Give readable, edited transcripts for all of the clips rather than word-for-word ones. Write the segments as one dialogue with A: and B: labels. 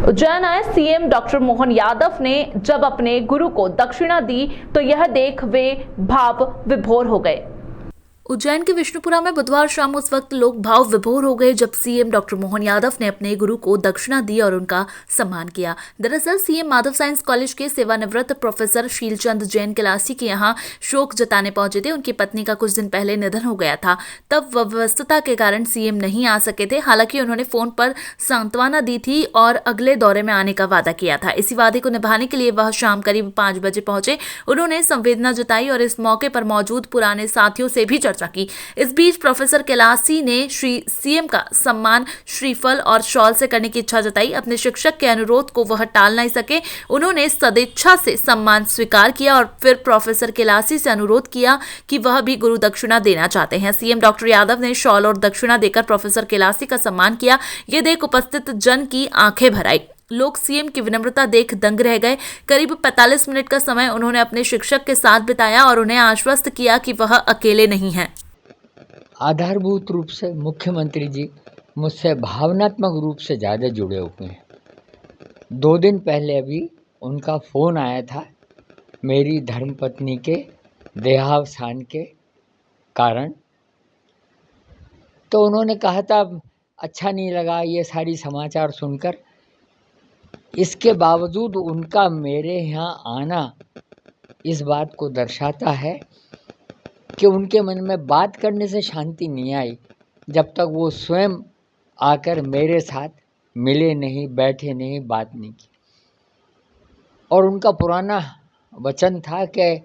A: उज्जैन आए CM doctor Mohan Yadav ने जब अपने गुरु को दक्षिणा दी तो यह देख वे भाव विभोर हो गए। उज्जैन के विष्णुपुरा में बुधवार शाम उस वक्त लोग भाव विभोर हो गए जब सीएम डॉक्टर मोहन यादव ने अपने गुरु को दक्षिणा दी और उनका सम्मान किया। दरअसल सीएम माधव साइंस कॉलेज के सेवानिवृत्त प्रोफेसर शीलचंद जैन क्लासी के यहां शोक जताने पहुंचे थे। उनकी पत्नी का कुछ दिन पहले निधन हो गया था। तब व्यस्तता के कारण सीएम नहीं आ सके थे। हालांकि उन्होंने फोन पर सांत्वना दी थी और अगले दौरे में आने का वादा किया था। इसी वादे को निभाने के लिए वह शाम करीब 5 बजे पहुंचे। उन्होंने संवेदना जताई और इस मौके पर मौजूद पुराने साथियों से भी चर्चा की। इस बीच प्रोफेसर कैलासी ने श्री सीएम का सम्मान श्रीफल और शॉल से करने की इच्छा जताई। अपने शिक्षक के अनुरोध को वह टाल नहीं सके। उन्होंने सदिच्छा से सम्मान स्वीकार किया और फिर प्रोफेसर कैलासी से अनुरोध किया कि वह भी गुरु दक्षिणा देना चाहते हैं। सीएम डॉक्टर यादव ने शॉल और दक्षिणा देकर प्रोफेसर कैलासी का सम्मान किया। ये देख उपस्थित जन की आंखें भर आई। लोग सीएम की विनम्रता देख दंग रह गए। करीब 45 मिनट का समय उन्होंने अपने शिक्षक के साथ बिताया और उन्हें आश्वस्त किया कि वह अकेले नहीं हैं।
B: आधारभूत रूप से मुख्यमंत्री जी मुझसे भावनात्मक रूप से ज़्यादा जुड़े हुए हैं। 2 दिन पहले अभी उनका फ़ोन आया था मेरी धर्मपत्नी के देहावसान के कारण। तो उन्होंने कहा था अच्छा नहीं लगा ये सारी समाचार सुनकर। इसके बावजूद उनका मेरे यहाँ आना इस बात को दर्शाता है कि उनके मन में बात करने से शांति नहीं आई जब तक वो स्वयं आकर मेरे साथ मिले नहीं, बैठे नहीं, बात नहीं की। और उनका पुराना वचन था कि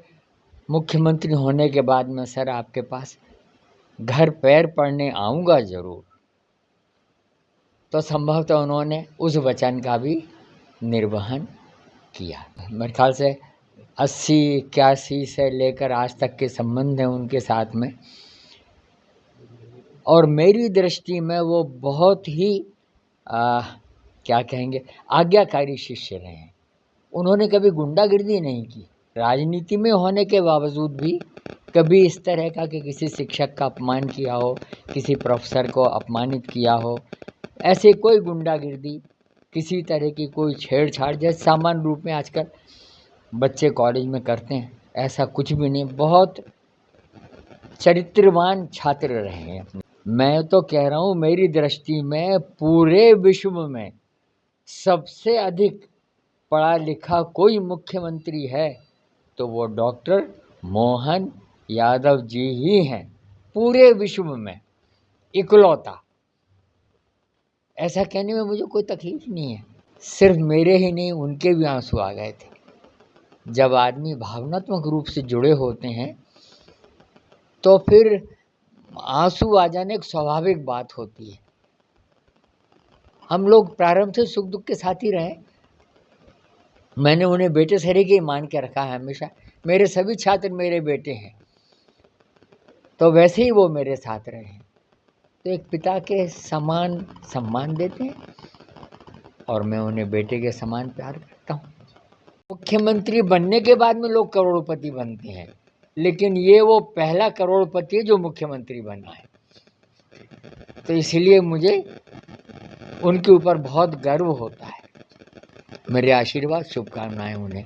B: मुख्यमंत्री होने के बाद मैं सर आपके पास घर पैर पड़ने आऊँगा ज़रूर। तो संभवतः उन्होंने उस वचन का भी निर्वहन किया। मेरे ख्याल से 80-81 से लेकर आज तक के संबंध हैं उनके साथ में। और मेरी दृष्टि में वो बहुत ही क्या कहेंगे आज्ञाकारी शिष्य रहे हैं। उन्होंने कभी गुंडागिर्दी नहीं की। राजनीति में होने के बावजूद भी कभी इस तरह का कि किसी शिक्षक का अपमान किया हो, किसी प्रोफेसर को अपमानित किया हो, ऐसे कोई गुंडागिर्दी, किसी तरह की कोई छेड़छाड़ जैसे सामान्य रूप में आजकल बच्चे कॉलेज में करते हैं, ऐसा कुछ भी नहीं। बहुत चरित्रवान छात्र रहे हैं अपने। मैं तो कह रहा हूँ मेरी दृष्टि में पूरे विश्व में सबसे अधिक पढ़ा लिखा कोई मुख्यमंत्री है तो वो डॉक्टर मोहन यादव जी ही हैं। पूरे विश्व में इकलौता। ऐसा कहने में मुझे कोई तकलीफ नहीं है। सिर्फ मेरे ही नहीं उनके भी आंसू आ गए थे। जब आदमी भावनात्मक रूप से जुड़े होते हैं तो फिर आंसू आ जाने एक स्वाभाविक बात होती है। हम लोग प्रारंभ से सुख दुख के साथ ही रहे। मैंने उन्हें बेटे सरे के मान के रखा है हमेशा। मेरे सभी छात्र मेरे बेटे हैं, तो वैसे ही वो मेरे साथ रहे हैं। तो एक पिता के समान सम्मान देते हैं और मैं उन्हें बेटे के समान प्यार करता हूँ। मुख्यमंत्री बनने के बाद में लोग करोड़पति बनते हैं, लेकिन ये वो पहला करोड़पति है जो मुख्यमंत्री बना है। तो इसलिए मुझे उनके ऊपर बहुत गर्व होता है। मेरे आशीर्वाद शुभकामनाएं उन्हें।